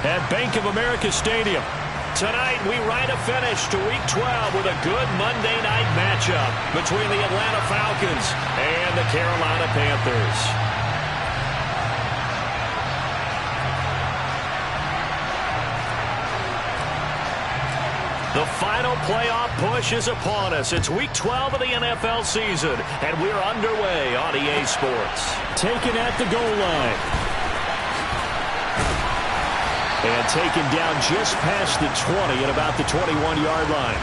at Bank of America Stadium. Tonight, we write a finish to Week 12 with a good Monday night matchup between the Atlanta Falcons and the Carolina Panthers. The final playoff push is upon us. It's Week 12 of the NFL season, and we're underway on EA Sports. Taken at the goal line. And taken down just past the 20 at about the 21-yard line.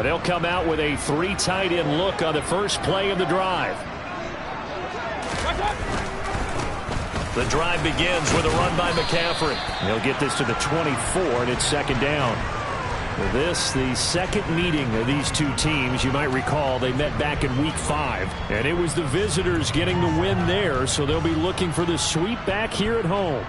They'll come out with a 3 tight end look on the first play of the drive. The drive begins with a run by McCaffrey. They'll get this to the 24, and it's second down. Well, this, the second meeting of these two teams. You might recall they met back in Week 5, and it was the visitors getting the win there, so they'll be looking for the sweep back here at home.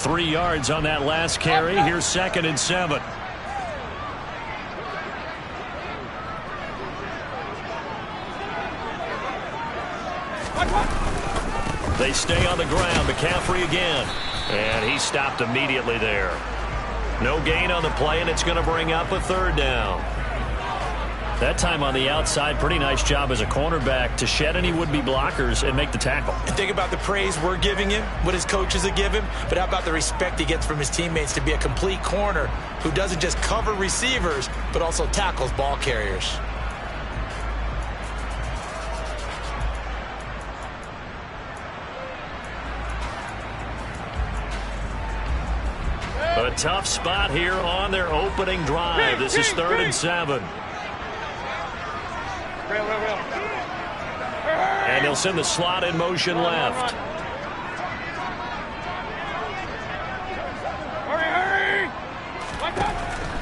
Three yards on that last carry. Here's 2nd and 7. They stay on the ground. McCaffrey again. And he stopped immediately there. No gain on the play, and it's going to bring up a 3rd down. That time on the outside, pretty nice job as a cornerback to shed any would-be blockers and make the tackle. And think about the praise we're giving him, what his coaches are giving, but how about the respect he gets from his teammates to be a complete corner who doesn't just cover receivers, but also tackles ball carriers. A tough spot here on their opening drive. This is 3rd and 7. And they'll send the slot in motion left.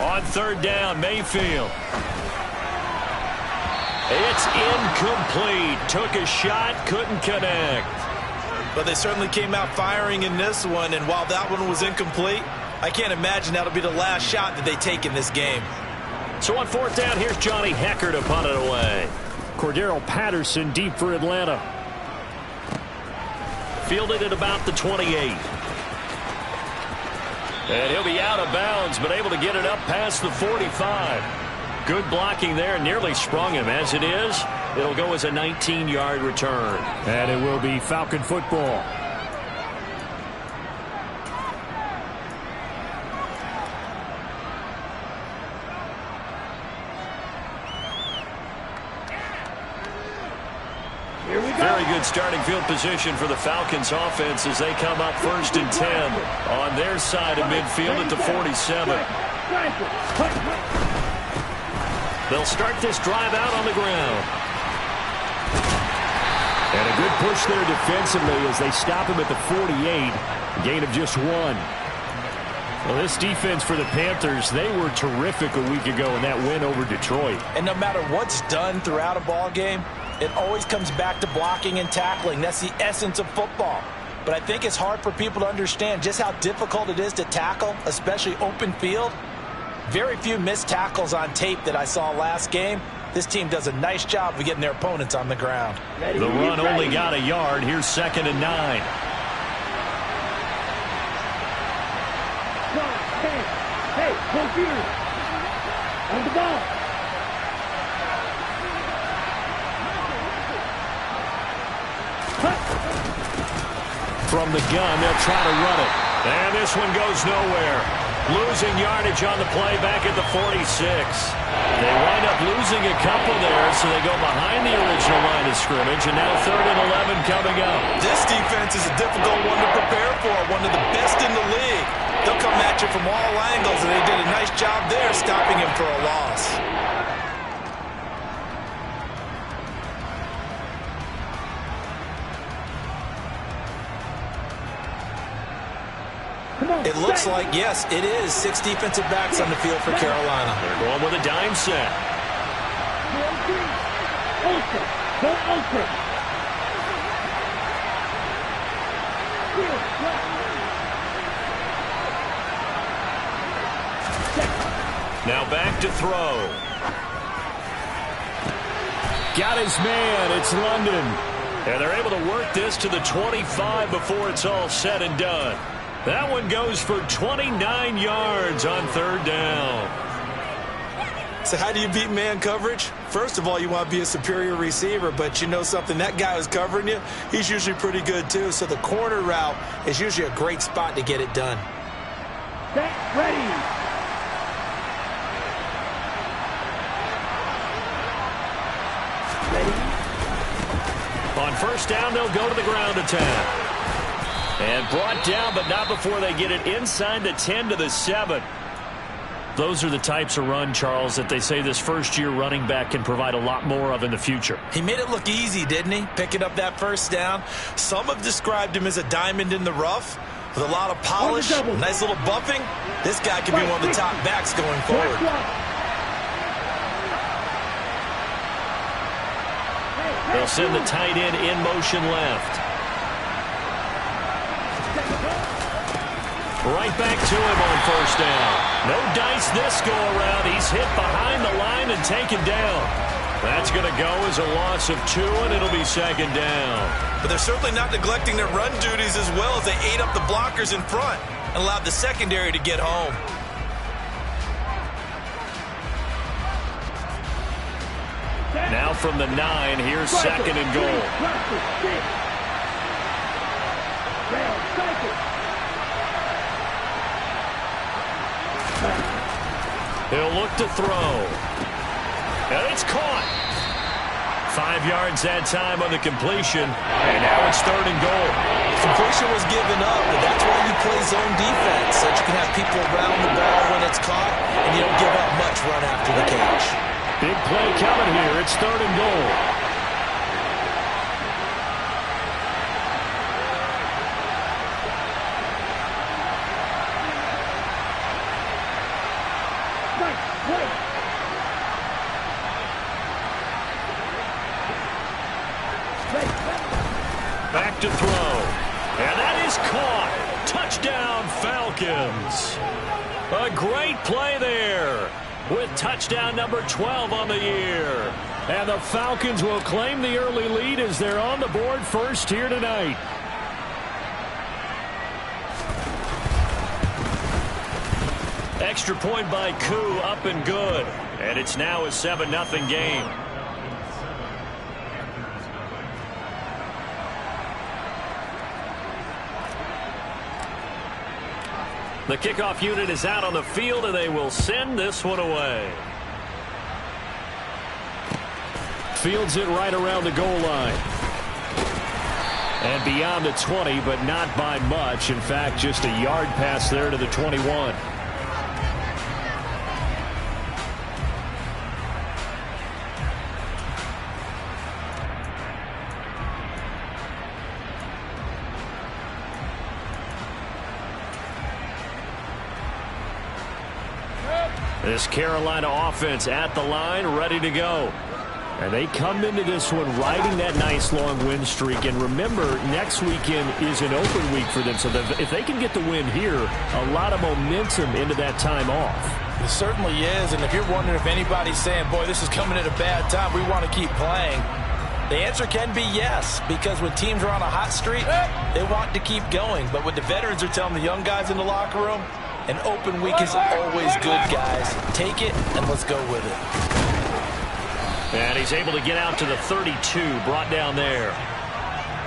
On 3rd down, Mayfield. It's incomplete. Took a shot, couldn't connect. But they certainly came out firing in this one, and while that one was incomplete, I can't imagine that'll be the last shot that they take in this game. So on 4th down, here's Johnny Hecker to punt it away. Cordero Patterson deep for Atlanta. Fielded at about the 28. And he'll be out of bounds, but able to get it up past the 45. Good blocking there, nearly sprung him. As it is, it'll go as a 19-yard return. And it will be Falcon football. Very good starting field position for the Falcons offense as they come up 1st and 10 on their side of midfield at the 47. They'll start this drive out on the ground. And a good push there defensively as they stop him at the 48. Gain of just 1. Well, this defense for the Panthers, they were terrific a week ago in that win over Detroit. And no matter what's done throughout a ball game, it always comes back to blocking and tackling. That's the essence of football. But I think it's hard for people to understand just how difficult it is to tackle, especially open field. Very few missed tackles on tape that I saw last game. This team does a nice job of getting their opponents on the ground. The run only got a yard. Here's 2nd and 9. Hey, come here. On the ball. From the gun, they'll try to run it. And this one goes nowhere. Losing yardage on the play back at the 46. They wind up losing a couple there, so they go behind the original line of scrimmage, and now 3rd and 11 coming up. This defense is a difficult one to prepare for, one of the best in the league. They'll come at you from all angles, and they did a nice job there stopping him for a loss. It looks like, yes, it is 6 defensive backs on the field for Carolina. They're going with a dime set. Now back to throw. Got his man. It's London. And they're able to work this to the 25 before it's all said and done. That one goes for 29 yards on 3rd down. So how do you beat man coverage? First of all, you want to be a superior receiver, but you know something, that guy who's covering you, he's usually pretty good too. So the corner route is usually a great spot to get it done. Set, ready. On 1st down, they'll go to the ground attack. And brought down, but not before they get it inside the 10 to the 7. Those are the types of run, Charles, that they say this first-year running back can provide a lot more of in the future. He made it look easy, didn't he? Picking up that 1st down. Some have described him as a diamond in the rough with a lot of polish, nice little bumping. This guy could be one of the top backs going forward. They'll send the tight end in motion left. Right back to him on 1st down. No dice this go-around. He's hit behind the line and taken down. That's going to go as a loss of 2, and it'll be 2nd down. But they're certainly not neglecting their run duties as well as they ate up the blockers in front and allowed the secondary to get home. Now from the 9, here's 2nd and goal. He'll look to throw. And it's caught. 5 yards that time on the completion. And now it's 3rd and goal. Completion was given up, but that's why you play zone defense, so that you can have people around the ball when it's caught, and you don't give up much run after the catch. Big play coming here. It's 3rd and goal. Back to throw. And that is caught. Touchdown, Falcons. A great play there with touchdown number 12 on the year. And the Falcons will claim the early lead as they're on the board first here tonight. Extra point by Koo, up and good. And it's now a 7-0 game. The kickoff unit is out on the field, and they will send this one away. Fields it right around the goal line. And beyond the 20, but not by much. In fact, just a yard pass there to the 21. This Carolina offense at the line, ready to go. And they come into this one riding that nice long win streak. And remember, next weekend is an open week for them. So that if they can get the win here, a lot of momentum into that time off. It certainly is. And if you're wondering if anybody's saying, boy, this is coming at a bad time, we want to keep playing, the answer can be yes. Because when teams are on a hot streak, they want to keep going. But what the veterans are telling the young guys in the locker room, an open week is always good, guys. Take it, and let's go with it. And he's able to get out to the 32, brought down there.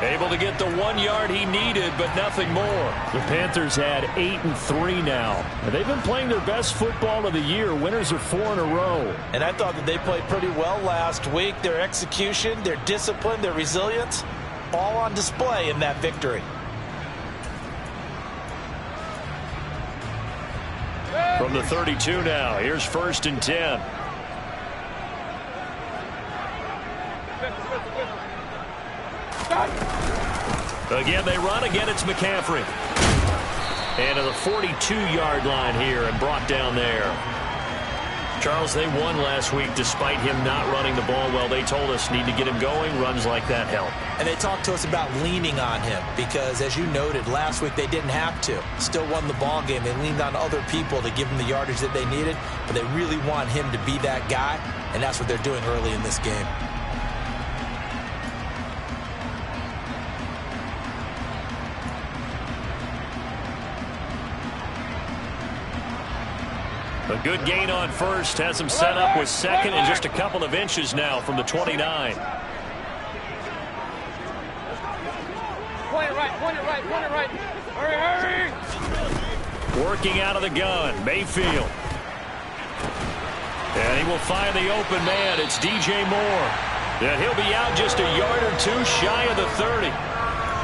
Able to get the 1 yard he needed, but nothing more. The Panthers had 8-3 now. And they've been playing their best football of the year. Winners are 4 in a row. And I thought that they played pretty well last week. Their execution, their discipline, their resilience, all on display in that victory. From the 32 now, here's 1st and 10. Again, they run. Again, it's McCaffrey. And to the 42-yard line here and brought down there. Charles, they won last week despite him not running the ball well. They told us need to get him going. Runs like that help. And they talked to us about leaning on him because, as you noted, last week they didn't have to. Still won the ball game. They leaned on other people to give them the yardage that they needed, but they really want him to be that guy, and that's what they're doing early in this game. A good gain on first has him set up with second and just a couple of inches now from the 29. Point it right, point it right, point it right. Hurry, hurry! Working out of the gun, Mayfield. And he will find the open man. It's DJ Moore. And he'll be out just a yard or two shy of the 30.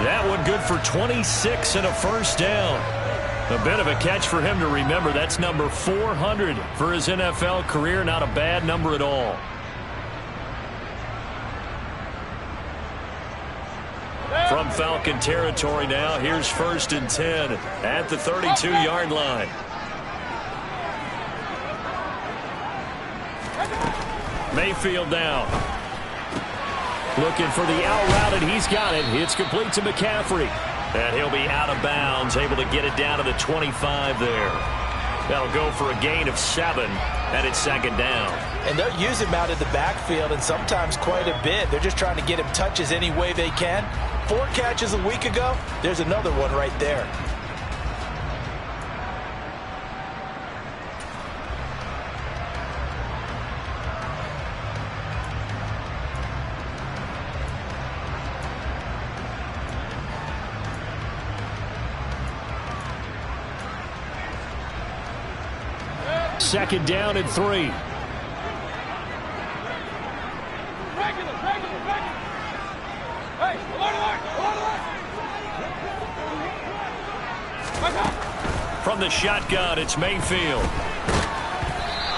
That one good for 26 and a first down. A bit of a catch for him to remember. That's number 400 for his NFL career. Not a bad number at all. From Falcon territory now, here's 1st and 10 at the 32-yard line. Mayfield down. Looking for the out route, and he's got it. It's complete to McCaffrey. And he'll be out of bounds, able to get it down to the 25 there. That'll go for a gain of 7, and it's 2nd down. And they'll use him out in the backfield, and sometimes quite a bit. They're just trying to get him touches any way they can. 4 catches a week ago. There's another one right there. Second down and 3. Regular. Hey, from the shotgun, it's Mayfield.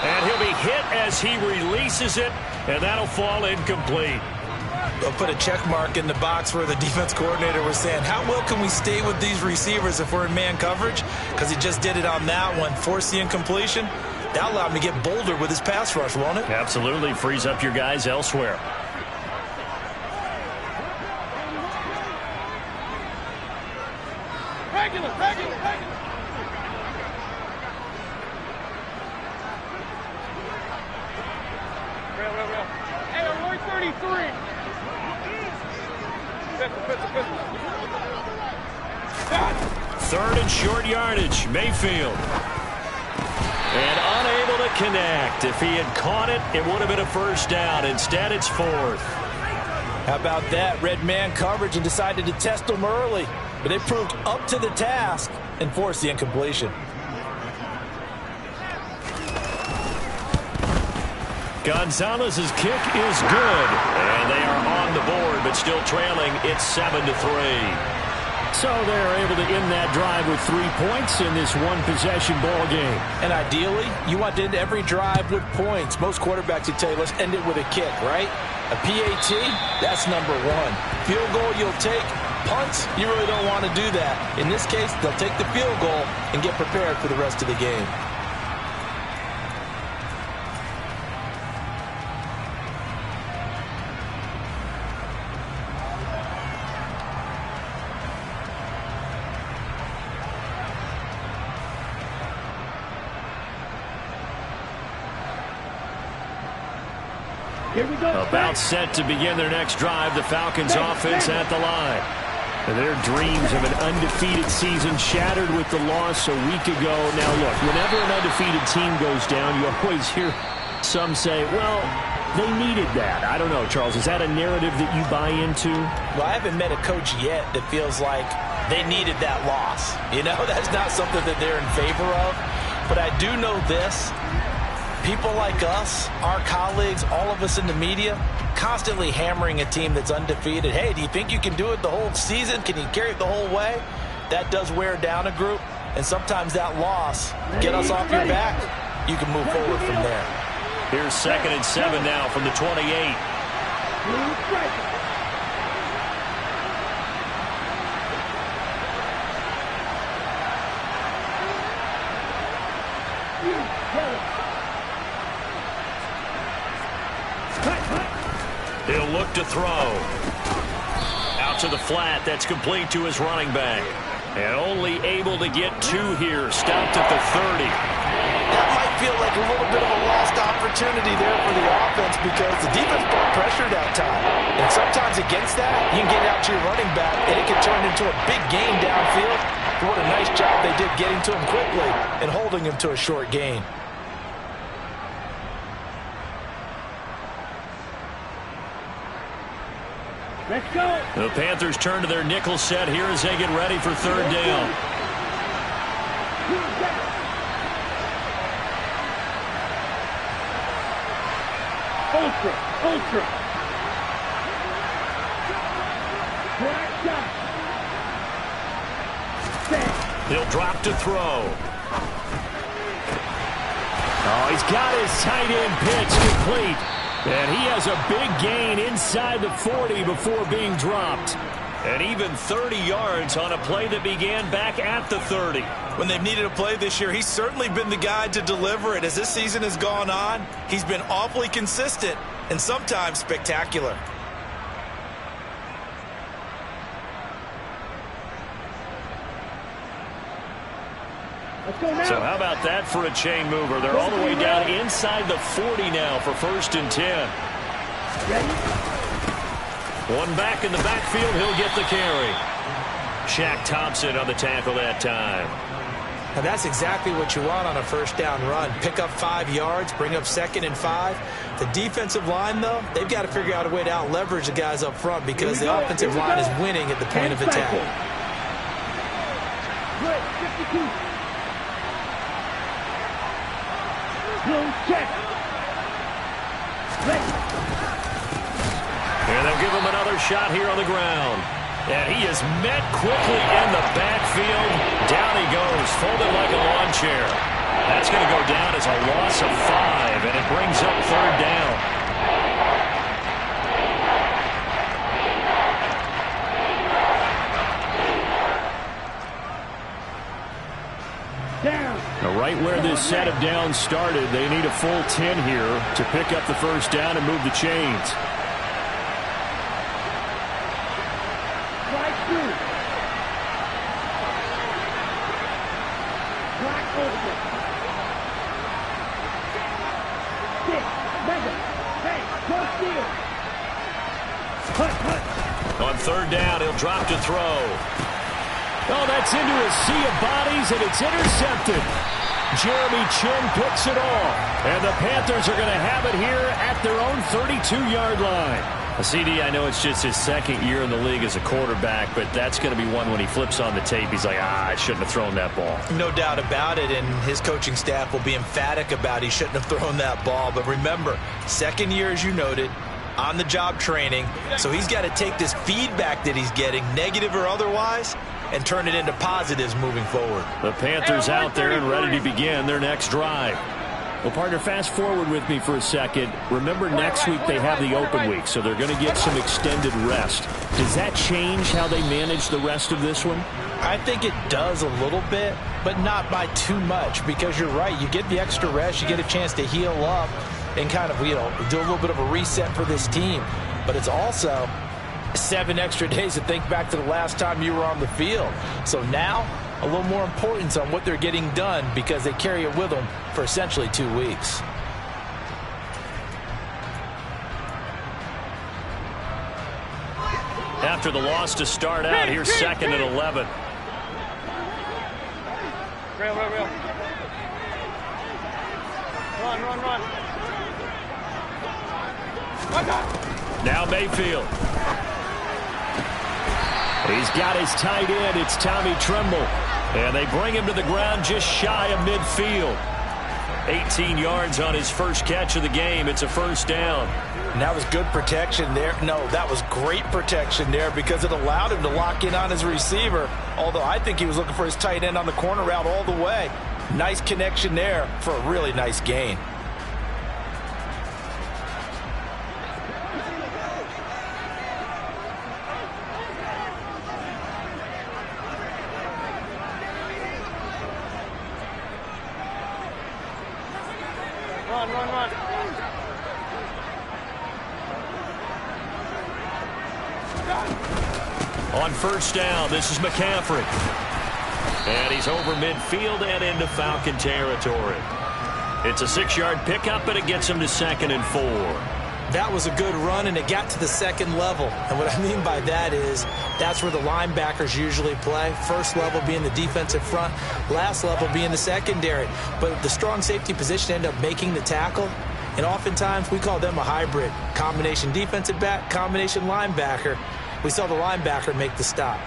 And he'll be hit as he releases it, and that'll fall incomplete. They'll put a check mark in the box where the defense coordinator was saying, how well can we stay with these receivers if we're in man coverage? Because he just did it on that one, forced the incompletion. That allowed him to get bolder with his pass rush, won't it? Absolutely. Frees up your guys elsewhere. Regular. Real. Hey, we're 33. Third and short yardage. Mayfield. And unable to connect. If he had caught it, it would have been a first down. Instead, it's 4th. How about that? Red man coverage and decided to test them early. But they proved up to the task and forced the incompletion. Gonzalez's kick is good. And they are on the board, but still trailing. It's 7-3. So they're able to end that drive with 3 points in this one-possession ball game. And ideally, you want to end every drive with points. Most quarterbacks would tell you, let's end it with a kick, right? A PAT, that's number 1. Field goal, you'll take. Punts, you really don't want to do that. In this case, they'll take the field goal and get prepared for the rest of the game. Here we go. About set to begin their next drive, the Falcons offense at the line. And their dreams of an undefeated season shattered with the loss a week ago. Now, look, whenever an undefeated team goes down, you always hear some say, well, they needed that. I don't know, Charles. Is that a narrative that you buy into? Well, I haven't met a coach yet that feels like they needed that loss. You know, that's not something that they're in favor of. But I do know this. People like us, our colleagues, all of us in the media, constantly hammering a team that's undefeated. Hey, do you think you can do it the whole season? Can you carry it the whole way? That does wear down a group, and sometimes that loss, get us off your back, you can move forward from there. Here's 2nd and 7 now from the 28. drop to throw. Out to the flat. That's complete to his running back. And only able to get 2 here. Stopped at the 30. That might feel like a little bit of a lost opportunity there for the offense because the defense brought pressure that time. And sometimes against that, you can get out to your running back, and it can turn into a big gain downfield. But what a nice job they did getting to him quickly and holding him to a short gain. Let's go. The Panthers turn to their nickel set here as they get ready for 3rd down. Ultra. He'll drop to throw. Oh, he's got his tight end pitch complete. And he has a big gain inside the 40 before being dropped. And even 30 yards on a play that began back at the 30. When they've needed a play this year, he's certainly been the guy to deliver it. As this season has gone on, he's been awfully consistent and sometimes spectacular. Let's go now. So how about that for a chain mover? They're all the way down inside the 40 now for 1st and 10. Ready? One back in the backfield. He'll get the carry. Shaq Thompson on the tackle that time. And that's exactly what you want on a 1st down run. Pick up 5 yards, bring up 2nd and 5. The defensive line, though, they've got to figure out a way to out-leverage the guys up front because the offensive line is winning at the point of attack. Good, 52. Blue check. Ready. And they'll give him another shot here on the ground. And he is met quickly in the backfield. Down he goes, folded like a lawn chair. That's going to go down as a loss of 5, and it brings up 3rd down. Down. Now, right where this set of downs started, they need a full 10 here to pick up the 1st down and move the chains. Right through. Black open. 6. Mega. Hey, close steal. Hut. On 3rd down, he'll drop to throw. Oh, that's into a sea of bodies, and it's intercepted. Jeremy Chin picks it off. And the Panthers are going to have it here at their own 32-yard line. CD, I know it's just his 2nd year in the league as a quarterback, but that's going to be one when he flips on the tape. He's like, I shouldn't have thrown that ball. No doubt about it, and his coaching staff will be emphatic about he shouldn't have thrown that ball. But remember, 2nd year, as you noted, on-the-job training, so he's got to take this feedback that he's getting, negative or otherwise, and turn it into positives moving forward. The Panthers out there and ready to begin their next drive. Well, partner, fast forward with me for a second. Remember, next week they have the open week, so they're going to get some extended rest. Does that change how they manage the rest of this one? I think it does a little bit, but not by too much, because you're right. You get the extra rest. You get a chance to heal up and kind of, do a little bit of a reset for this team. But it's also 7 extra days to think back to the last time you were on the field. So now, a little more importance on what they're getting done because they carry it with them for essentially 2 weeks. After the loss to start out, here's 2nd and 11. Real. Run. Now Mayfield. He's got his tight end. It's Tommy Tremble. And they bring him to the ground just shy of midfield. 18 yards on his first catch of the game. It's a 1st down. And that was good protection there. No, that was great protection there because it allowed him to lock in on his receiver. Although I think he was looking for his tight end on the corner route all the way. Nice connection there for a really nice gain. Run. On first down, this is McCaffrey. And he's over midfield and into Falcon territory. It's a 6-yard pickup, and it gets him to 2nd and 4. That was a good run, and it got to the second level. And what I mean by that is that's where the linebackers usually play. First level being the defensive front, last level being the secondary. But the strong safety position ended up making the tackle, and oftentimes we call them a hybrid. Combination defensive back, combination linebacker. We saw the linebacker make the stop.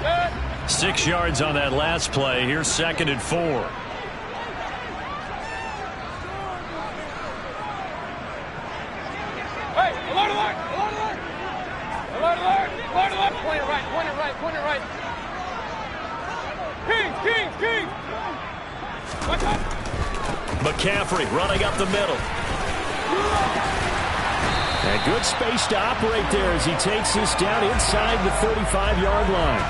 Good. 6 yards on that last play. Here's 2nd and 4. Hey, alert, alert, alert, alert. Alert, alert, alert, alert. Point it right, point it right, point it right. King, king, king. Watch out. McCaffrey running up the middle. And good space to operate there as he takes this down inside the 35-yard line.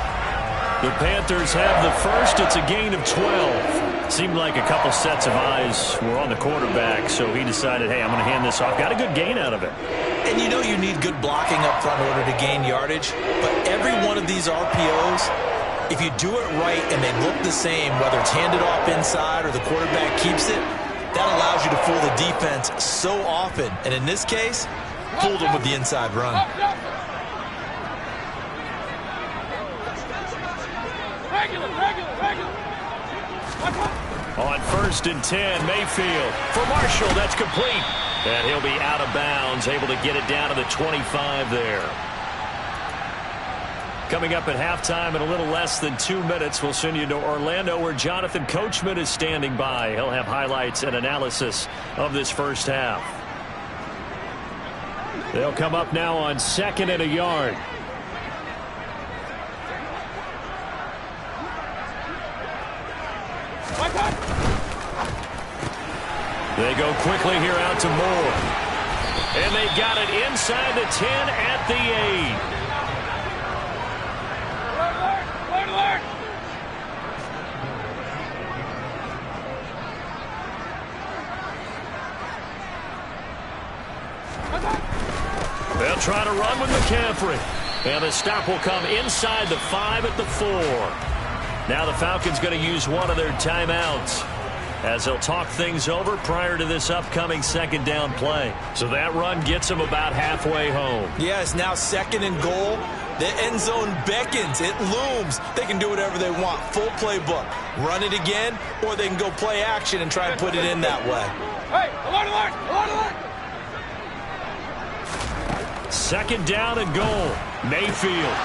The Panthers have the first. It's a gain of 12. Seemed like a couple sets of eyes were on the quarterback, so he decided, hey, I'm going to hand this off. Got a good gain out of it. And you know you need good blocking up front in order to gain yardage. But every one of these RPOs, if you do it right and they look the same, whether it's handed off inside or the quarterback keeps it, that allows you to fool the defense so often. And in this case, fooled them with the inside run. Regular, regular, regular. On 1st and 10, Mayfield for Marshall. That's complete. And he'll be out of bounds, able to get it down to the 25 there. Coming up at halftime in a little less than 2 minutes, we'll send you to Orlando where Jonathan Coachman is standing by. He'll have highlights and analysis of this first half. They'll come up now on 2nd and a yard. They go quickly here out to Moore. And they've got it inside the 10 at the 8. Alert, alert, alert. They'll try to run with McCaffrey. And the stop will come inside the 5 at the 4. Now the Falcons going to use one of their timeouts as they'll talk things over prior to this upcoming 2nd down play. So that run gets them about halfway home. Yeah, it's now 2nd and goal. The end zone beckons. It looms. They can do whatever they want. Full playbook. Run it again, or they can go play action and try and put it in that way. Hey, alert, alert, alert, alert. 2nd down and goal. Mayfield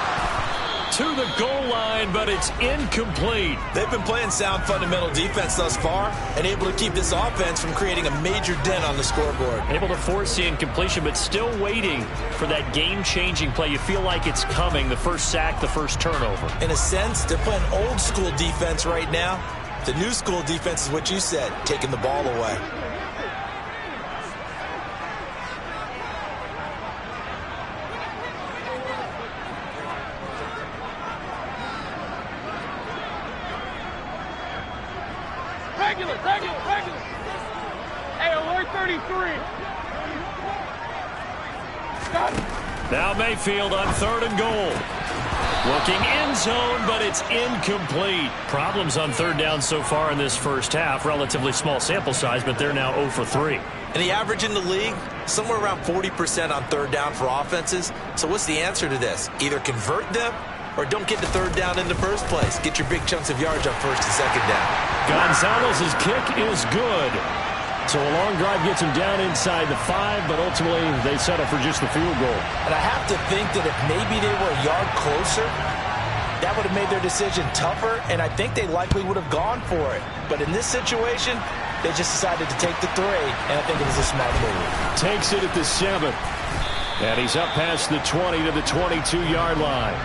to the goal line, but it's incomplete. They've been playing sound fundamental defense thus far and able to keep this offense from creating a major dent on the scoreboard. Able to force the incompletion, but still waiting for that game-changing play. You feel like it's coming, the first sack, the first turnover. In a sense, they're playing old school defense right now. The new school defense is what you said, taking the ball away. Regular, regular, regular. Hey, alert 33. Got it. Now Mayfield on 3rd and goal. Looking end zone, but it's incomplete. Problems on 3rd down so far in this first half. Relatively small sample size, but they're now 0 for 3. And the average in the league, somewhere around 40% on 3rd down for offenses. So what's the answer to this? Either convert them or don't get to 3rd down in the first place. Get your big chunks of yards on 1st and 2nd down. Gonzalez's kick is good. So a long drive gets him down inside the 5, but ultimately they settle for just the field goal. And I have to think that if maybe they were a yard closer, that would have made their decision tougher, and I think they likely would have gone for it. But in this situation, they just decided to take the 3, and I think it was a smart move. Takes it at the 7. And he's up past the 20 to the 22-yard line.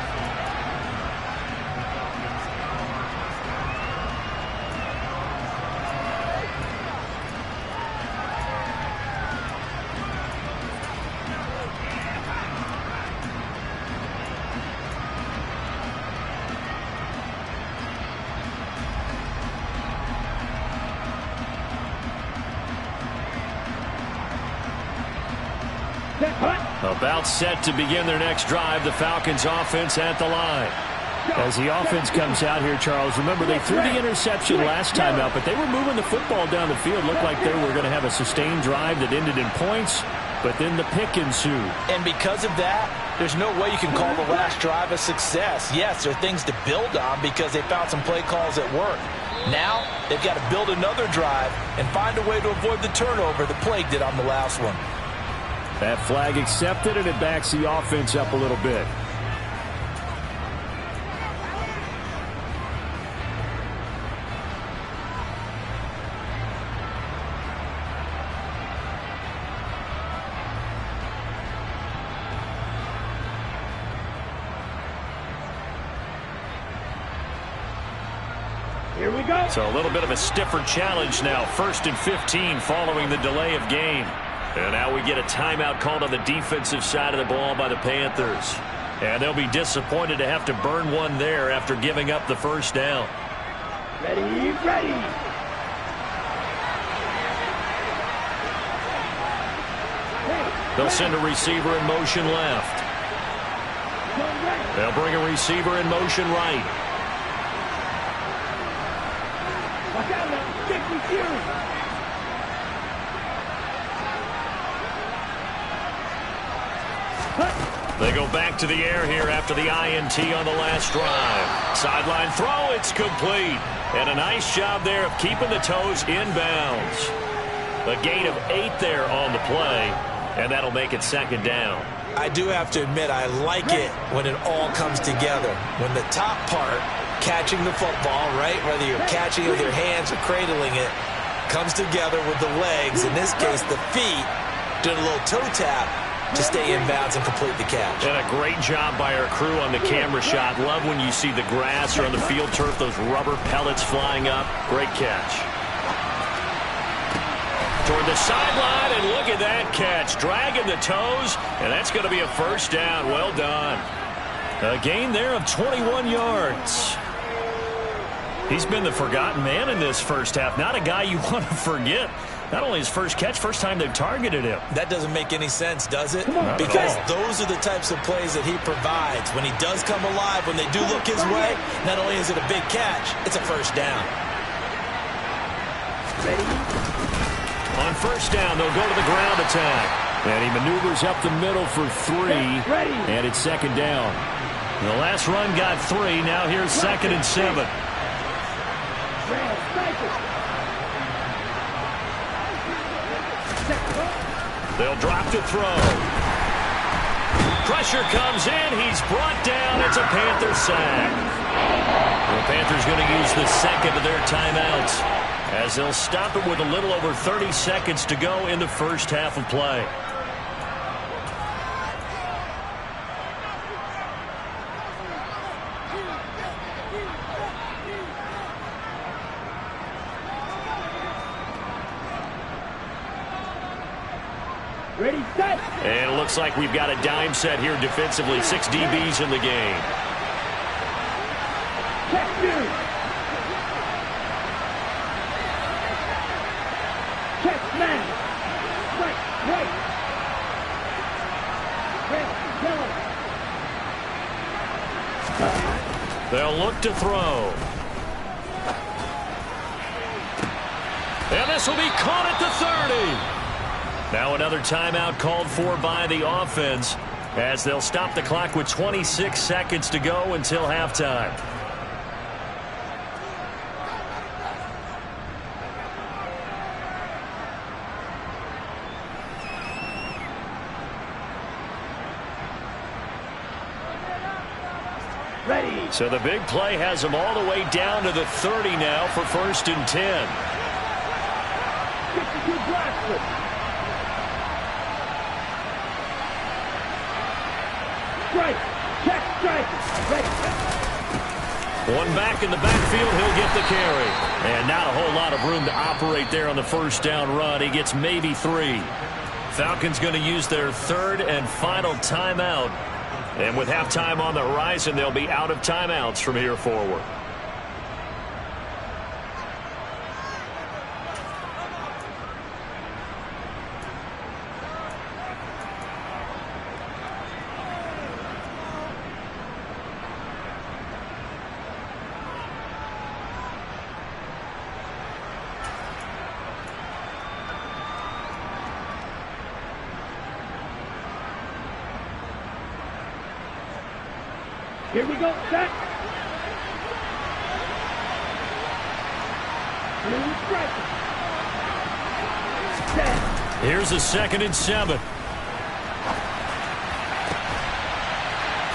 About set to begin their next drive, the Falcons offense at the line. As the offense comes out here, Charles, remember they threw the interception last time out, but they were moving the football down the field. Looked like they were going to have a sustained drive that ended in points, but then the pick ensued. And because of that, there's no way you can call the last drive a success. Yes, there are things to build on because they found some play calls that work. Now, they've got to build another drive and find a way to avoid the turnover that plagued it on the last one. That flag accepted, and it backs the offense up a little bit. Here we go. So a little bit of a stiffer challenge now. 1st and 15 following the delay of game. And now we get a timeout called on the defensive side of the ball by the Panthers. And they'll be disappointed to have to burn one there after giving up the first down. Ready, ready. They'll send a receiver in motion left. They'll bring a receiver in motion right. Watch out now. 50 series. They go back to the air here after the INT on the last drive. Sideline throw, it's complete. And a nice job there of keeping the toes inbounds. A gain of 8 there on the play, and that'll make it 2nd down. I do have to admit, I like it when it all comes together. When the top part, catching the football, right, whether you're catching it with your hands or cradling it, comes together with the legs, in this case the feet, doing a little toe tap to stay in bounds and complete the catch. And a great job by our crew on the camera shot. Love when you see the grass or on the field turf, those rubber pellets flying up. Great catch. Toward the sideline, and look at that catch. Dragging the toes, and that's going to be a 1st down. Well done. A gain there of 21 yards. He's been the forgotten man in this first half. Not a guy you want to forget. Not only his first catch, first time they've targeted him. That doesn't make any sense, does it? Not because those are the types of plays that he provides. When he does come alive, when they do look his way, not only is it a big catch, it's a 1st down. Ready. On 1st down, they'll go to the ground attack. And he maneuvers up the middle for 3. Ready. And it's 2nd down. The last run got 3. Now here's 2nd and 7. They'll drop to throw. Pressure comes in. He's brought down. It's a Panther sack. The Panthers going to use the 2nd of their timeouts as they'll stop it with a little over 30 seconds to go in the first half of play. Ready, set. And it looks like we've got a dime set here defensively. 6 DBs in the game. Check 2. Check man. Right. Red, yellow. They'll look to throw. And this will be caught at the 30. Now another timeout called for by the offense as they'll stop the clock with 26 seconds to go until halftime. Ready. So the big play has them all the way down to the 30 now for 1st and 10. 52 blasters. Strike. Check strike. Ready. One back in the backfield, he'll get the carry. And not a whole lot of room to operate there on the 1st down run. He gets maybe 3. Falcons going to use their 3rd and final timeout. And with halftime on the horizon, they'll be out of timeouts from here forward. Here we go. Set. Here's a 2nd and 7.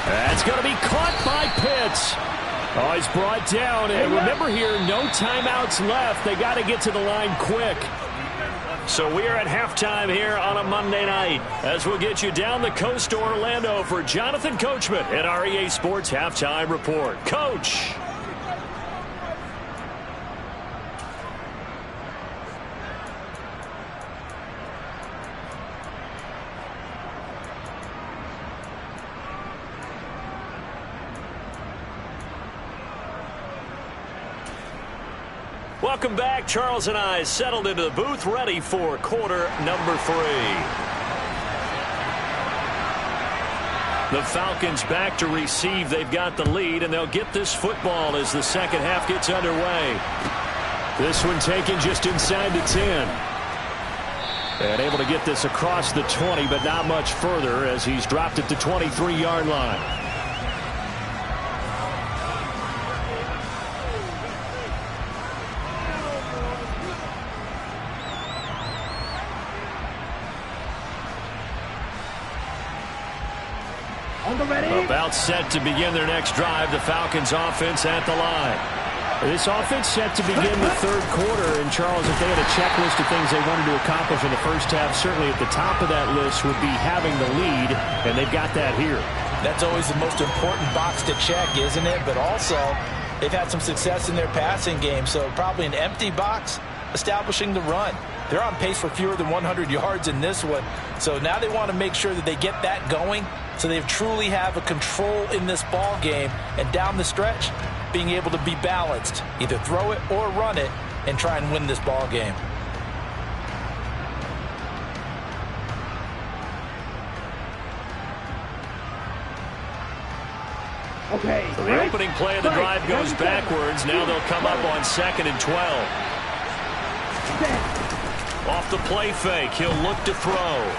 That's going to be caught by Pitts. Oh, he's brought down. And remember here, no timeouts left. They got to get to the line quick. So we are at halftime here on a Monday night as we'll get you down the coast to Orlando for Jonathan Coachman at our EA Sports Halftime Report. Coach. Welcome back. Charles and I settled into the booth, ready for quarter number 3. The Falcons back to receive. They've got the lead, and they'll get this football as the second half gets underway. This one taken just inside the 10. And able to get this across the 20, but not much further as he's dropped at the 23-yard line. About set to begin their next drive. The Falcons offense at the line. This offense set to begin the third quarter. And Charles, if they had a checklist of things they wanted to accomplish in the first half, certainly at the top of that list would be having the lead. And they've got that here. That's always the most important box to check, isn't it? But also, they've had some success in their passing game. So probably an empty box establishing the run. They're on pace for fewer than 100 yards in this one. So now they want to make sure that they get that going so they truly have a control in this ball game. And down the stretch, being able to be balanced. Either throw it or run it and try and win this ball game. Okay. So the opening play of the drive goes backwards. Now they'll come up on 2nd and 12. Off the play fake, he'll look to throw.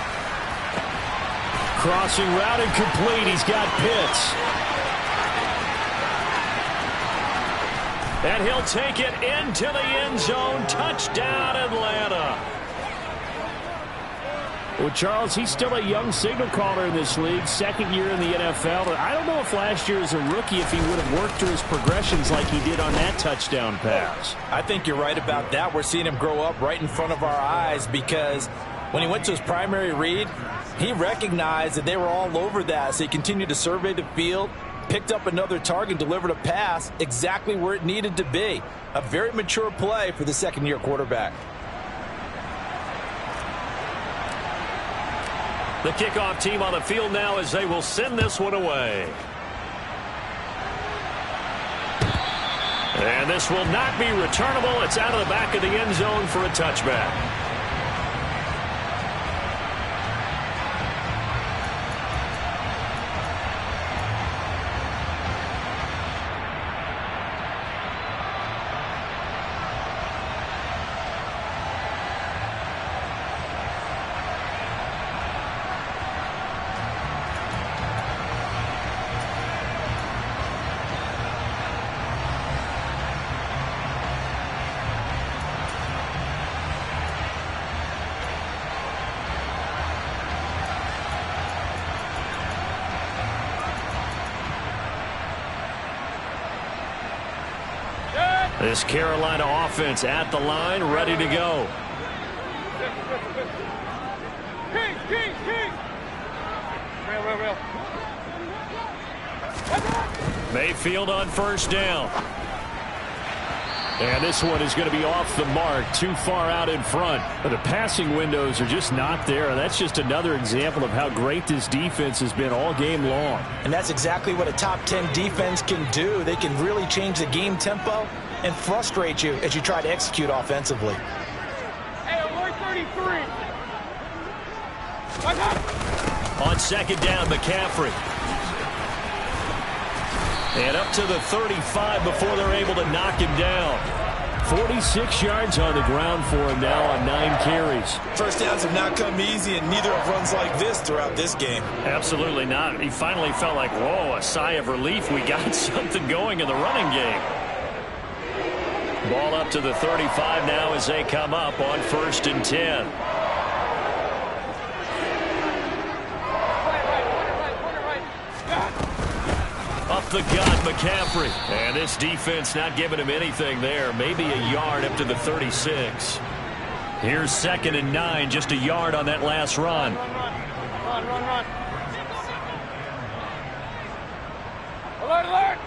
Crossing route and complete. He's got Pitts. And he'll take it into the end zone. Touchdown, Atlanta. Well, Charles, he's still a young signal caller in this league. 2nd year in the NFL. But I don't know if last year as a rookie, if he would have worked through his progressions like he did on that touchdown pass. I think you're right about that. We're seeing him grow up right in front of our eyes because when he went to his primary read, he recognized that they were all over that. So he continued to survey the field, picked up another target, delivered a pass exactly where it needed to be. A very mature play for the 2nd-year quarterback. The kickoff team on the field now as they will send this one away. And this will not be returnable. It's out of the back of the end zone for a touchback. This Carolina offense at the line, ready to go. Mayfield on 1st down. And this one is going to be off the mark, too far out in front. But the passing windows are just not there. That's just another example of how great this defense has been all game long. And that's exactly what a top 10 defense can do. They can really change the game tempo and frustrate you as you try to execute offensively. Hey, alert 33. On 2nd down, McCaffrey. And up to the 35 before they're able to knock him down. 46 yards on the ground for him now on 9 carries. First downs have not come easy, and neither have runs like this throughout this game. Absolutely not. He finally felt like, whoa, a sigh of relief. We got something going in the running game. Ball up to the 35 now as they come up on 1st and 10. Up the gut, McCaffrey. And this defense not giving him anything there. Maybe a yard up to the 36. Here's 2nd and 9, just a yard on that last run. Run. Alert.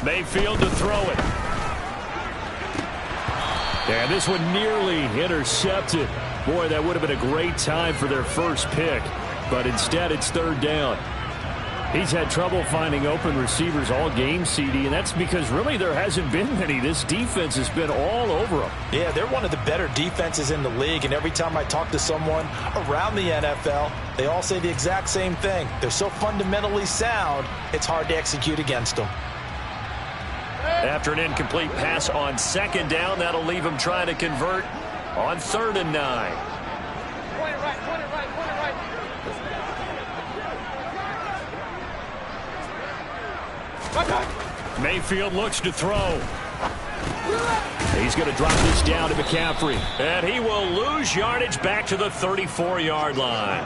Mayfield to throw it. And this one nearly intercepted. Boy, that would have been a great time for their first pick. But instead, it's 3rd down. He's had trouble finding open receivers all game, CD, and that's because really there hasn't been many. This defense has been all over them. Yeah, they're one of the better defenses in the league, and every time I talk to someone around the NFL, they all say the exact same thing. They're so fundamentally sound, it's hard to execute against them. After an incomplete pass on 2nd down, that'll leave him trying to convert on 3rd and 9. Point it right. Mayfield looks to throw. He's going to drop this down to McCaffrey. And he will lose yardage back to the 34-yard line.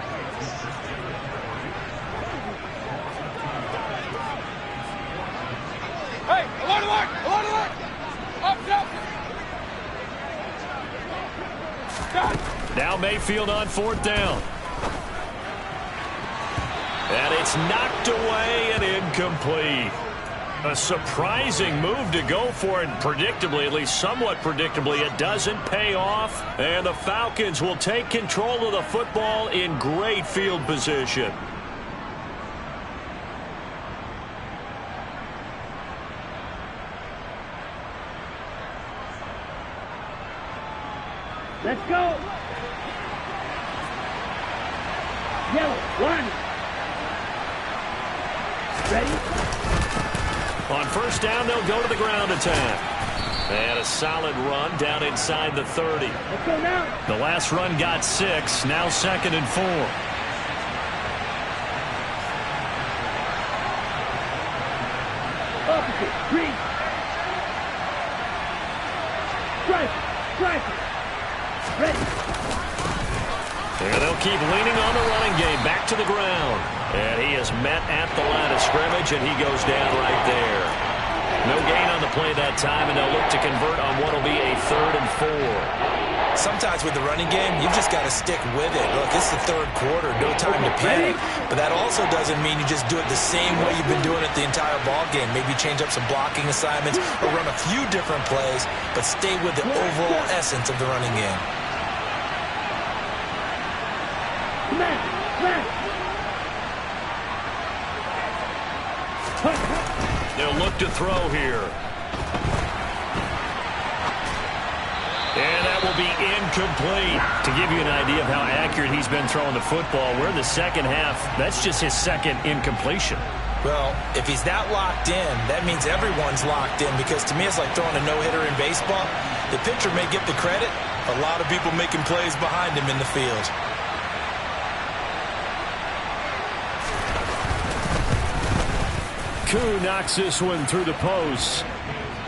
Hey, alert! Up. Now Mayfield on 4th down. And it's knocked away and incomplete. A surprising move to go for it, and predictably, at least somewhat predictably, it doesn't pay off. And the Falcons will take control of the football in great field position. Let's go. Yellow, 1. Ready? On 1st down, they'll go to the ground attack. And a solid run down inside the 30. Let's go now. The last run got 6, now 2nd and 4. Opposite, green. Strike. Ready. And they'll keep leaning on the running game. Back to the ground. And he is met at the line of scrimmage, and he goes down right there. No gain on the play that time, and they'll look to convert on what will be a 3rd and 4. Sometimes with the running game, you've just got to stick with it. Look, it's the 3rd quarter, no time to panic. But that also doesn't mean you just do it the same way you've been doing it the entire ball game. Maybe change up some blocking assignments or run a few different plays, but stay with the overall essence of the running game. They'll look to throw here. And that will be incomplete. To give you an idea of how accurate he's been throwing the football, we're in the 2nd half. That's just his 2nd incompletion. Well, if he's that locked in, that means everyone's locked in, because to me it's like throwing a no-hitter in baseball. The pitcher may get the credit, a lot of people making plays behind him in the field. Koo knocks this one through the post.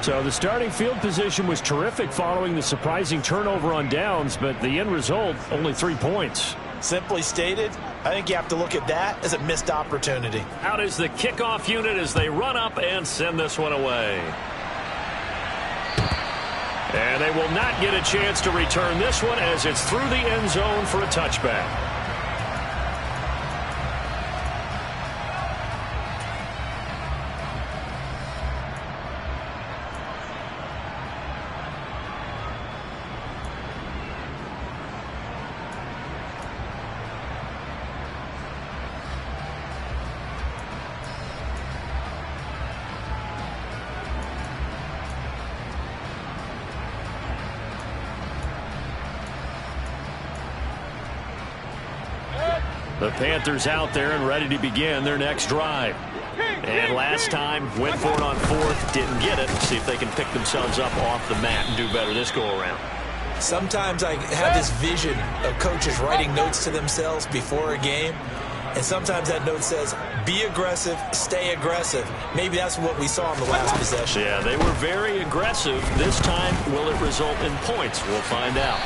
So the starting field position was terrific following the surprising turnover on downs, but the end result, only 3 points. Simply stated, I think you have to look at that as a missed opportunity. Out is the kickoff unit as they run up and send this one away. And they will not get a chance to return this one as it's through the end zone for a touchback. The Panthers out there and ready to begin their next drive. And last time, went for it on fourth, didn't get it. See if they can pick themselves up off the mat and do better this go-around. Sometimes I have this vision of coaches writing notes to themselves before a game, and sometimes that note says, be aggressive, stay aggressive. Maybe that's what we saw in the last possession. Yeah, they were very aggressive. This time, will it result in points? We'll find out.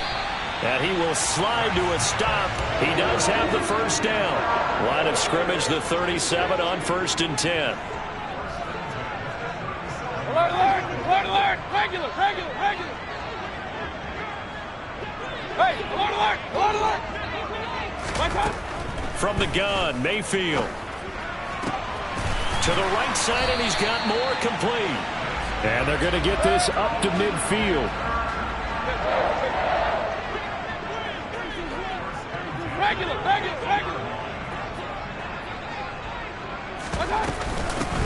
And he will slide to a stop. He does have the first down. Line of scrimmage, the 37 on 1st and 10. Alert, alert, alert, alert. Regular, regular, regular. Hey, alert, alert, alert, alert. One time. From the gun, Mayfield. To the right side, and he's got more complete. And they're going to get this up to midfield. Regular, regular, regular. One time.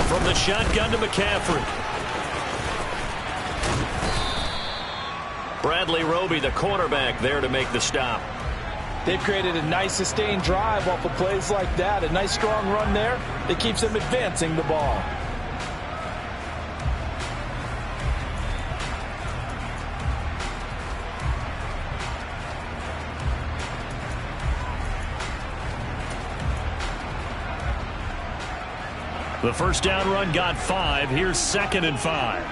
From the shotgun to McCaffrey. Bradley Roby, the cornerback, there to make the stop. They've created a nice sustained drive off of plays like that. A nice strong run there that keeps them advancing the ball. The first down run got 5. Here's 2nd and 5.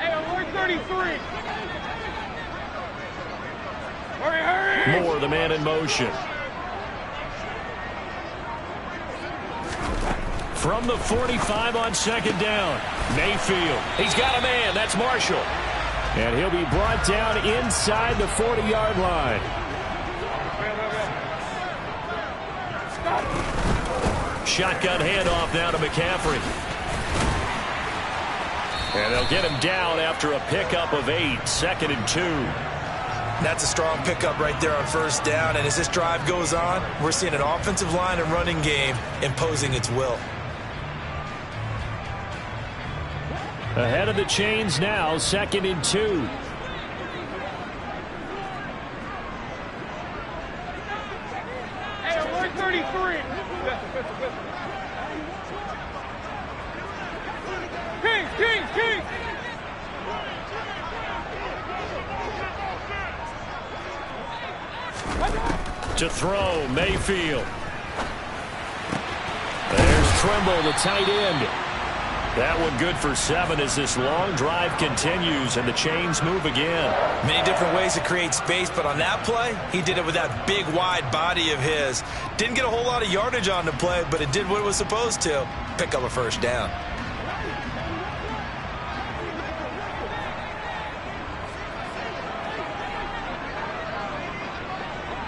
Hey, alert 33. Hurry, hurry. Moore, the man in motion. From the 45 on 2nd down. Mayfield. He's got a man. That's Marshall. And he'll be brought down inside the 40-yard line. Shotgun handoff now to McCaffrey. And they'll get him down after a pickup of 8. 2nd and 2. That's a strong pickup right there on 1st down. And as this drive goes on, we're seeing an offensive line and running game imposing its will. Ahead of the chains now, 2nd and 2. Hey, alert 33. Kings, Kings, Kings. To throw, Mayfield. There's Trimble, the tight end. That one good for 7 as this long drive continues and the chains move again. Many different ways to create space, but on that play, he did it with that big, wide body of his. Didn't get a whole lot of yardage on the play, but it did what it was supposed to. Pick up a 1st down.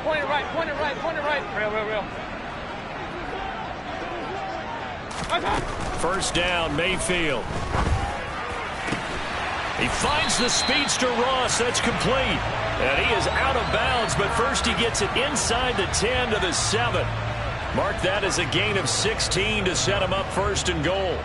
Point it right, point it right, point it right. Real, real, real. First down, Mayfield. He finds the speedster Ross. That's complete. And he is out of bounds, but first he gets it inside the 10 to the 7. Mark that as a gain of 16 to set him up 1st and goal.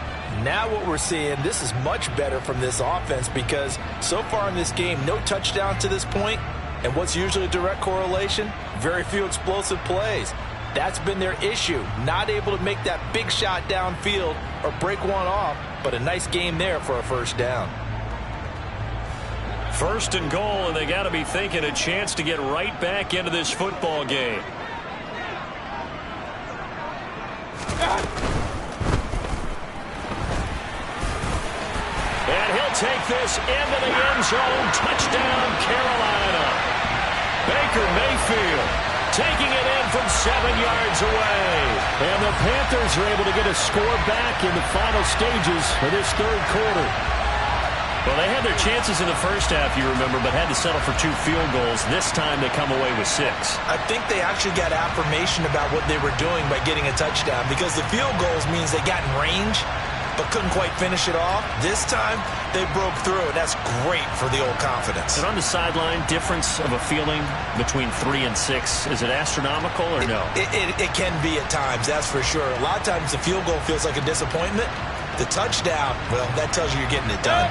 Now what we're seeing, this is much better from this offense because so far in this game, no touchdown to this point. And what's usually a direct correlation? Very few explosive plays. That's been their issue. Not able to make that big shot downfield or break one off, but a nice game there for a 1st down. 1st and goal, and they got to be thinking a chance to get right back into this football game. And he'll take this into the end zone. Touchdown, Carolina. Baker Mayfield taking it in from 7 yards away. And the Panthers are able to get a score back in the final stages of this 3rd quarter. Well, they had their chances in the first half, you remember, but had to settle for 2 field goals. This time they come away with 6. I think they actually got affirmation about what they were doing by getting a touchdown because the field goals means they got in range but couldn't quite finish it off. This time, they broke through, and that's great for the old confidence. And on the sideline, difference of a feeling between 3 and 6, is it astronomical or no? It can be at times, that's for sure. A lot of times the field goal feels like a disappointment. The touchdown, well, that tells you you're getting it done.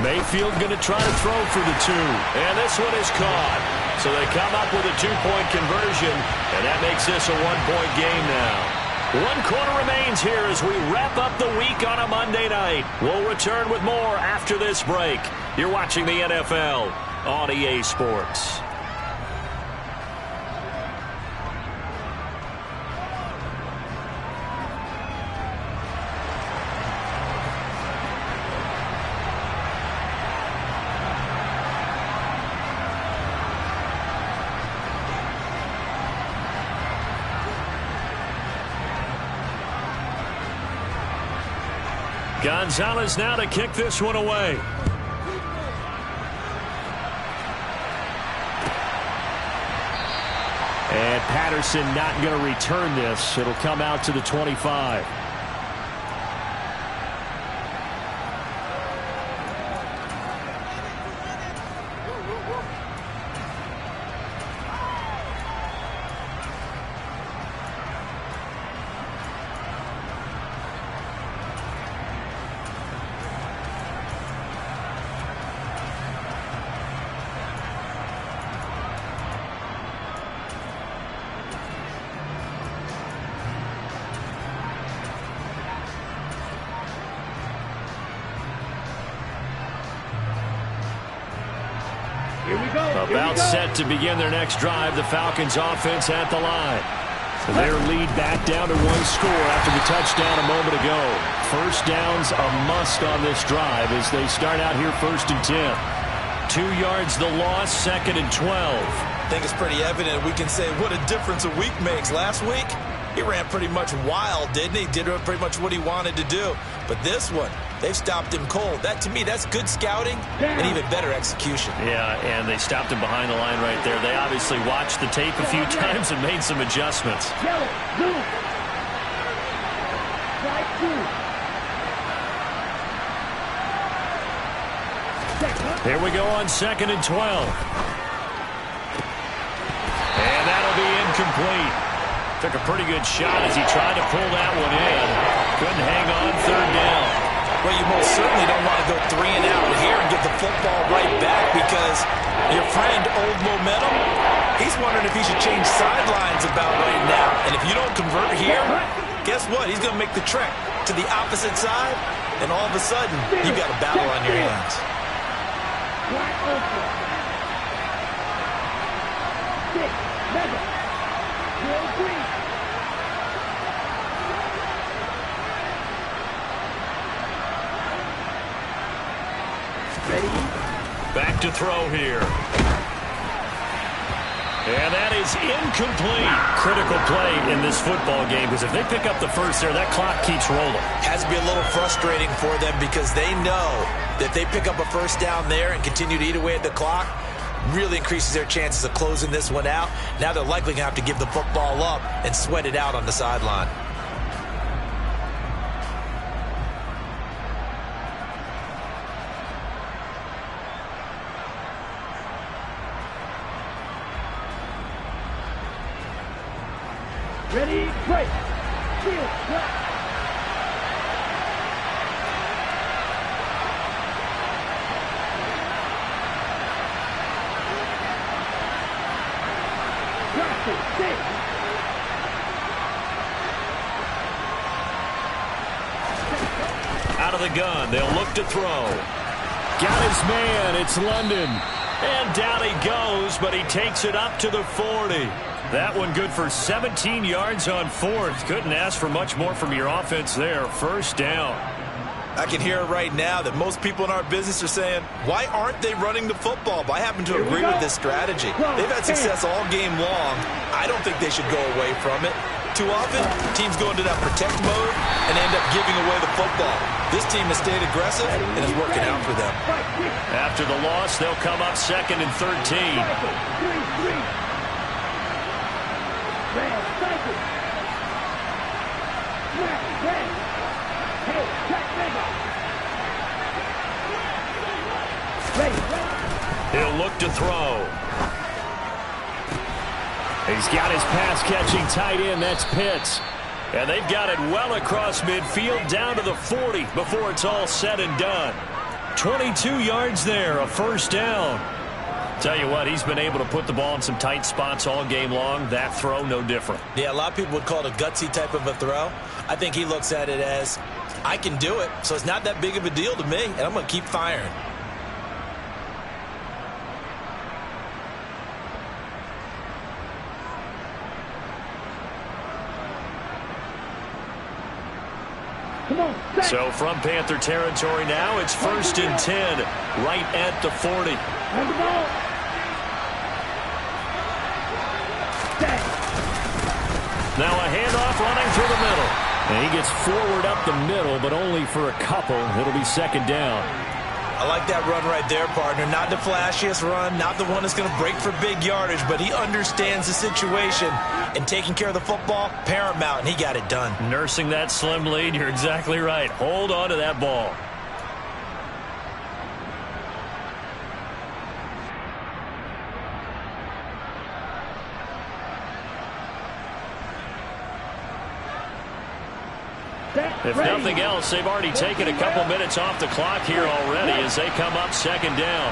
Mayfield going to try to throw for the 2. And this one is caught. So they come up with a 2-point conversion, and that makes this a 1-point game now. 1 quarter remains here as we wrap up the week on a Monday night. We'll return with more after this break. You're watching the NFL on EA Sports. Gonzalez now to kick this one away. And Patterson not going to return this. It'll come out to the 25. About set to begin their next drive. The Falcons offense at the line. Their lead back down to 1 score after the touchdown a moment ago. First down's a must on this drive as they start out here 1st and 10. 2 yards the loss, 2nd and 12. I think it's pretty evident we can say what a difference a week makes. Last week, he ran pretty much wild, didn't he? Did pretty much what he wanted to do. But this one, they've stopped him cold. That, to me, that's good scouting and even better execution. Yeah, and they stopped him behind the line right there. They obviously watched the tape a few times and made some adjustments. Here we go on 2nd and 12. And that'll be incomplete. Took a pretty good shot as he tried to pull that one in. Couldn't hang on 3rd down. Well, you most certainly don't want to go 3 and out here and get the football right back because your friend, Old Momentum, he's wondering if he should change sidelines about right now. And if you don't convert here, guess what? He's going to make the trek to the opposite side, and all of a sudden, you've got a battle on your hands. Back to throw here. And that is incomplete. Critical play in this football game because if they pick up the first there, that clock keeps rolling. Has to be a little frustrating for them because they know that they pick up a first down there and continue to eat away at the clock, really increases their chances of closing this one out. Now they're likely going to have to give the football up and sweat it out on the sideline. Ready, break. Field, drop. Drop it, six. Out of the gun, they'll look to throw. Got his man, it's London. And down he goes, but he takes it up to the 40. That one good for 17 yards on 4th. Couldn't ask for much more from your offense there. First down. I can hear it right now that most people in our business are saying, why aren't they running the football? But I happen to agree with this strategy. They've had success all game long. I don't think they should go away from it. Too often, teams go into that protect mode and end up giving away the football. This team has stayed aggressive and is working out for them. After the loss, they'll come up 2nd and 13. He'll look to throw. He's got his pass-catching tight end. That's Pitts. And they've got it well across midfield down to the 40 before it's all said and done. 22 yards there, a first down. Tell you what, he's been able to put the ball in some tight spots all game long. That throw, no different. Yeah, a lot of people would call it a gutsy type of a throw. I think he looks at it as, I can do it, so it's not that big of a deal to me, and I'm going to keep firing. So from Panther territory now, it's 1st and 10, right at the 40. Now a handoff running through the middle. And he gets forward up the middle, but only for a couple. It'll be 2nd down. I like that run right there, partner. Not the flashiest run, not the one that's going to break for big yardage, but he understands the situation, and taking care of the football, paramount, and he got it done. Nursing that slim lead, you're exactly right. Hold on to that ball. If nothing else, they've already taken a couple minutes off the clock here already as they come up 2nd down.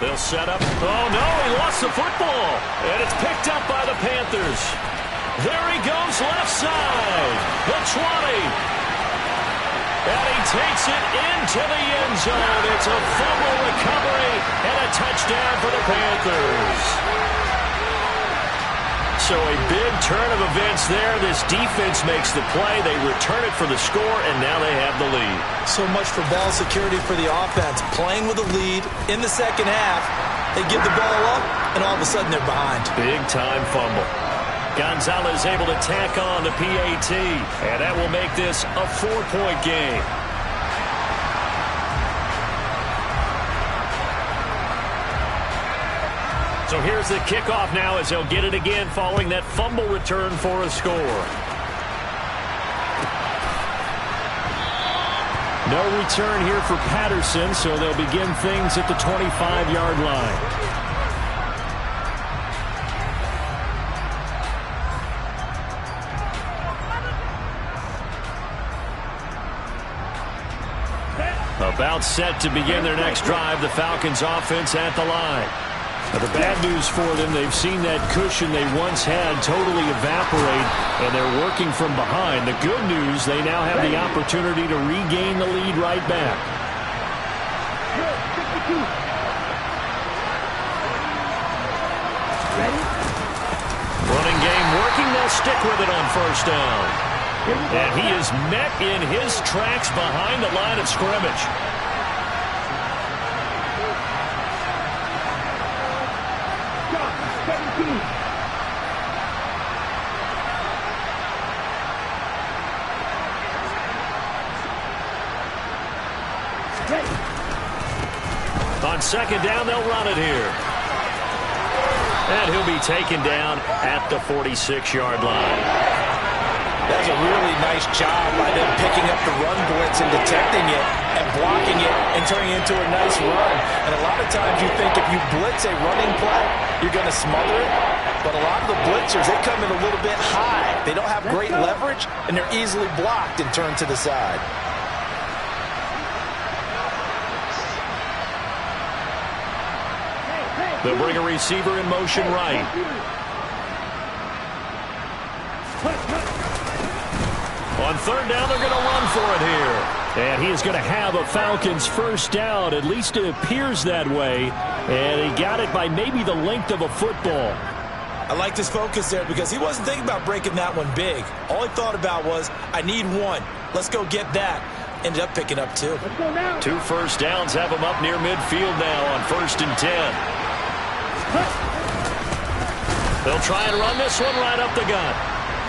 They'll set up. Oh, no, he lost the football. And it's picked up by the Panthers. There he goes left side. The 20. And he takes it into the end zone. It's a fumble recovery and a touchdown for the Panthers. So a big turn of events there. This defense makes the play. They return it for the score, and now they have the lead. So much for ball security for the offense. Playing with a lead in the second half, they give the ball up, and all of a sudden they're behind. Big-time fumble. Gonzalez able to tack on the PAT, and that will make this a 4-point game. So here's the kickoff now as they'll get it again following that fumble return for a score. No return here for Patterson, so they'll begin things at the 25-yard line. About set to begin their next drive, the Falcons offense at the line. Now, the bad news for them, they've seen that cushion they once had totally evaporate, and they're working from behind. The good news, they now have the opportunity to regain the lead right back. Running game working, they'll stick with it on 1st down. And he is met in his tracks behind the line of scrimmage. On 2nd down, they'll run it here. And he'll be taken down at the 46-yard line. That's a really nice job by them picking up the run blitz and detecting it and blocking it and turning it into a nice run. And a lot of times you think if you blitz a running play, you're going to smother it. But a lot of the blitzers, they come in a little bit high. They don't have great leverage, and they're easily blocked and turned to the side. They'll bring a receiver in motion right. On 3rd down, they're going to run for it here. And he is going to have a Falcons 1st down. At least it appears that way. And he got it by maybe the length of a football. I like his focus there because he wasn't thinking about breaking that one big. All he thought about was, I need one. Let's go get that. Ended up picking up 2. 2 first downs have him up near midfield now on 1st and 10. They'll try and run this one right up the gut.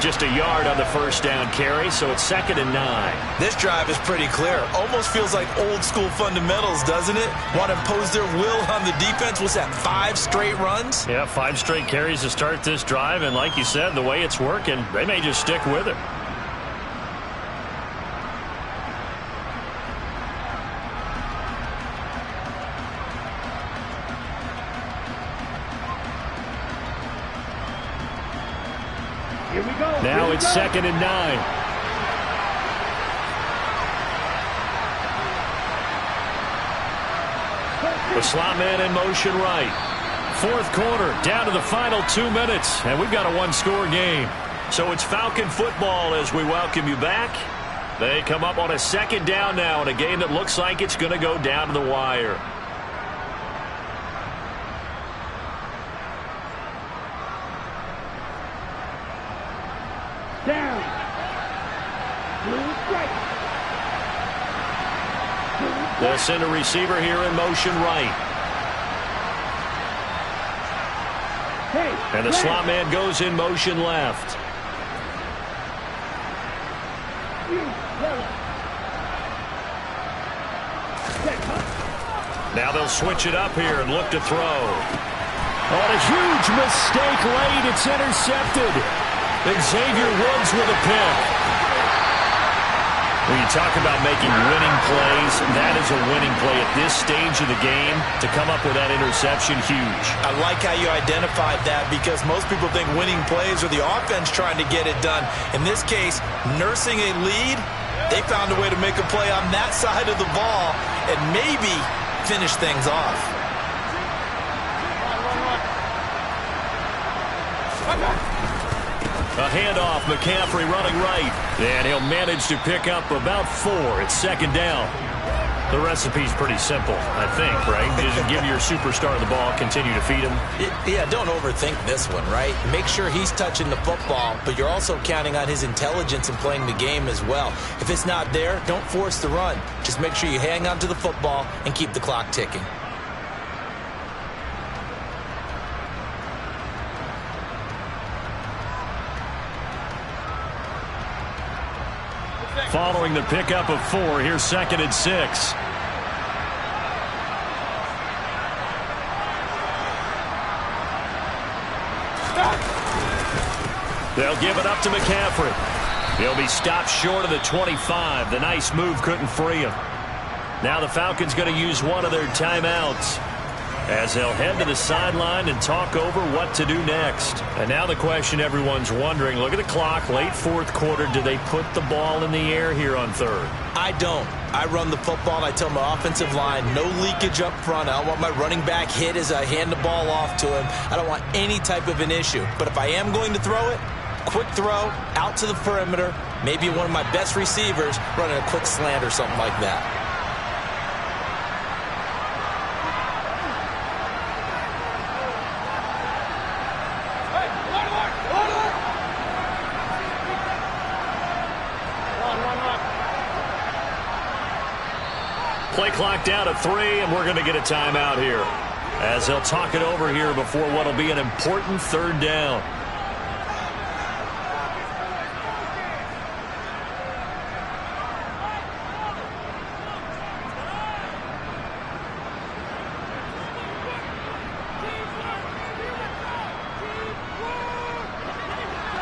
Just a yard on the 1st down carry, so it's 2nd and 9. This drive is pretty clear. Almost feels like old school fundamentals, doesn't it? Want to impose their will on the defense. What's that, 5 straight runs? Yeah, 5 straight carries to start this drive, and like you said, the way it's working, they may just stick with it. Now it's 2nd and 9. The slot man in motion right. 4th quarter, down to the final 2 minutes, and we've got a one-score game. So it's Falcon football as we welcome you back. They come up on a 2nd down now in a game that looks like it's going to go down to the wire. Down. Right. They'll send a receiver here in motion right. And the slot man goes in motion left. Now they'll switch it up here and look to throw. On a huge mistake late, it's intercepted. Xavier Woods with a pick. When you talk about making winning plays, that is a winning play at this stage of the game. To come up with that interception, huge. I like how you identified that because most people think winning plays are the offense trying to get it done. In this case, nursing a lead, they found a way to make a play on that side of the ball and maybe finish things off. A handoff, McCaffrey running right. And he'll manage to pick up about 4. It's 2nd down. The recipe's pretty simple, I think, right? Just give your superstar the ball, continue to feed him. Yeah, don't overthink this one, right? Make sure he's touching the football, but you're also counting on his intelligence in playing the game as well. If it's not there, don't force the run. Just make sure you hang on to the football and keep the clock ticking. Following the pickup of 4, here's 2nd and 6. They'll give it up to McCaffrey. He'll be stopped short of the 25. The nice move couldn't free him. Now the Falcons going to use one of their timeouts as they'll head to the sideline and talk over what to do next. And now the question everyone's wondering, look at the clock, late 4th quarter, do they put the ball in the air here on 3rd? I don't. I run the football and I tell my offensive line, no leakage up front. I don't want my running back hit as I hand the ball off to him. I don't want any type of an issue. But if I am going to throw it, quick throw, out to the perimeter, maybe one of my best receivers running a quick slant or something like that. Play clock down to 3, and we're going to get a timeout here as they'll talk it over here before what will be an important 3rd down.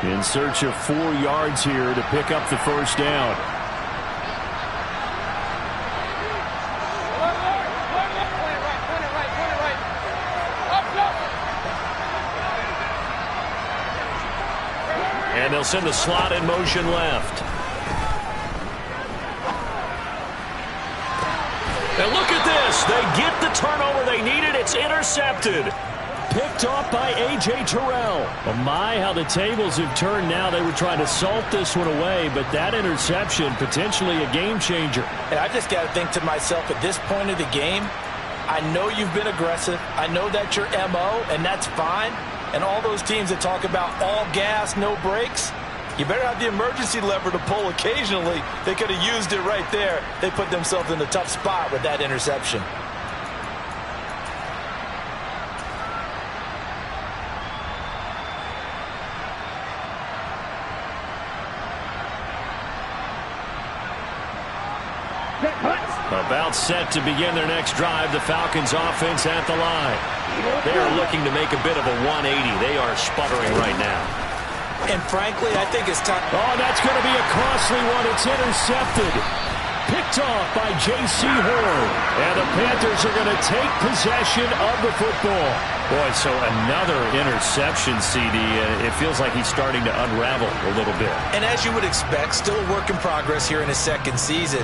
In search of 4 yards here to pick up the 1st down. And they'll send the slot in motion left. And look at this. They get the turnover they needed. It's intercepted. Picked off by A.J. Terrell. Oh my, how the tables have turned now. They were trying to salt this one away, but that interception, potentially a game changer. And I just got to think to myself, at this point of the game, I know you've been aggressive. I know that's your M.O., and that's fine. And all those teams that talk about all gas, no brakes, you better have the emergency lever to pull occasionally. They could have used it right there. They put themselves in a tough spot with that interception. About set to begin their next drive, the Falcons offense at the line. They are looking to make a bit of a 180. They are sputtering right now. And frankly, I think it's time. Oh, that's going to be a costly one. It's intercepted. Picked off by J.C. Horn. And the Panthers are going to take possession of the football. Boy, so another interception, CD. It feels like he's starting to unravel a little bit. And as you would expect, still a work in progress here in his second season.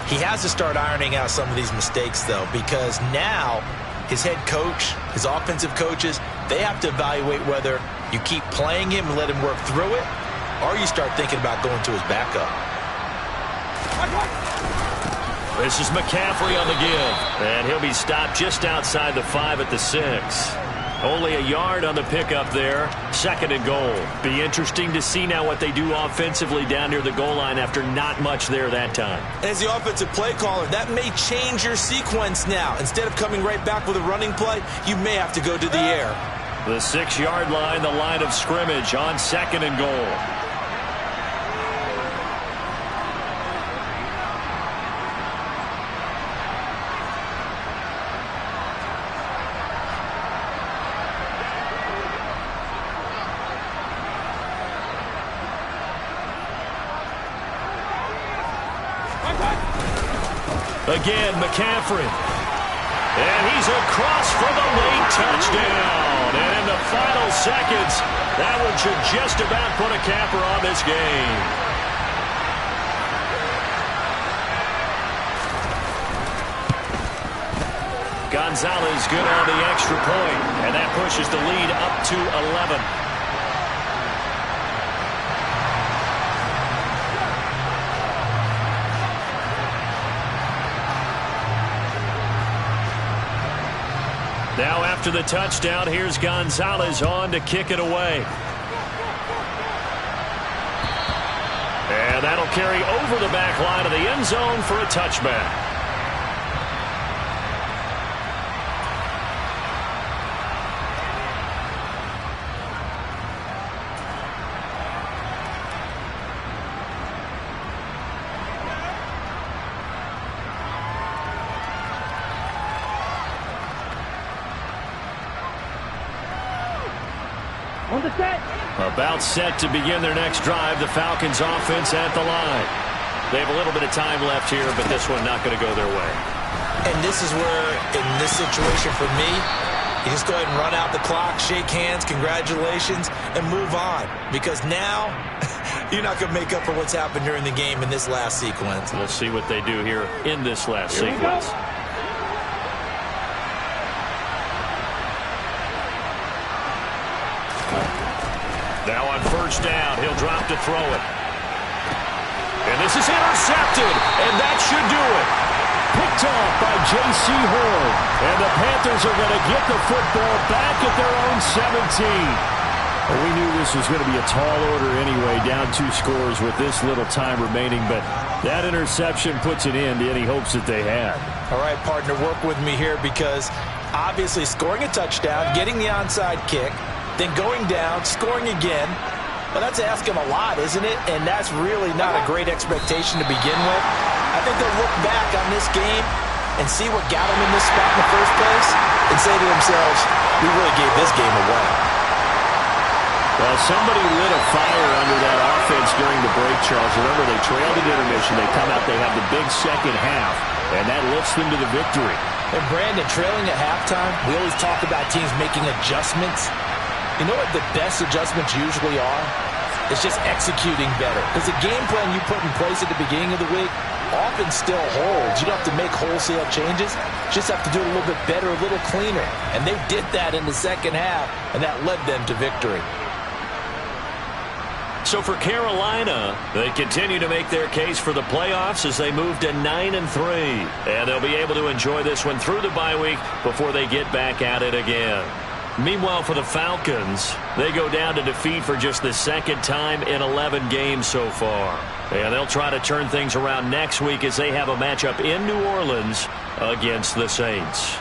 He has to start ironing out some of these mistakes, though, because now his head coach, his offensive coaches, they have to evaluate whether you keep playing him and let him work through it, or you start thinking about going to his backup. This is McCaffrey on the give, and he'll be stopped just outside the 5 at the 6. Only a yard on the pickup there. 2nd and goal. Be interesting to see now what they do offensively down near the goal line after not much there that time. As the offensive play caller, that may change your sequence now. Instead of coming right back with a running play, you may have to go to the air. The 6-yard line, the line of scrimmage on 2nd and goal. Again, McCaffrey. And he's across for the late touchdown. And in the final seconds, that one should just about put a capper on this game. Gonzalez good on the extra point, and that pushes the lead up to 11. Now after the touchdown, here's Gonzalez on to kick it away. And that'll carry over the back line of the end zone for a touchback. About set to begin their next drive. The Falcons offense at the line. They have a little bit of time left here, but this one not going to go their way. And this is where, in this situation for me, you just go ahead and run out the clock, shake hands, congratulations, and move on. Because now, you're not going to make up for what's happened during the game in this last sequence. We'll see what they do here in this last sequence. Now on first down, he'll drop to throw it. And this is intercepted, and that should do it. Picked off by J.C. Horn. And the Panthers are going to get the football back at their own 17. Well, we knew this was going to be a tall order anyway, down 2 scores with this little time remaining, but that interception puts an end to any hopes that they had. All right, partner, work with me here because obviously scoring a touchdown, getting the onside kick, then going down, scoring again. Well, that's asking a lot, isn't it? And that's really not a great expectation to begin with. I think they'll look back on this game and see what got them in this spot in the first place and say to themselves, we really gave this game away. Well, somebody lit a fire under that offense during the break, Charles. Remember, they trailed at intermission. They come out, they have the big second half, and that lifts them to the victory. And Brandon, trailing at halftime, we always talk about teams making adjustments. You know what the best adjustments usually are? It's just executing better. Because the game plan you put in place at the beginning of the week often still holds. You don't have to make wholesale changes. You just have to do it a little bit better, a little cleaner. And they did that in the second half, and that led them to victory. So for Carolina, they continue to make their case for the playoffs as they move to 9-3. And they'll be able to enjoy this one through the bye week before they get back at it again. Meanwhile, for the Falcons, they go down to defeat for just the second time in 11 games so far. And they'll try to turn things around next week as they have a matchup in New Orleans against the Saints.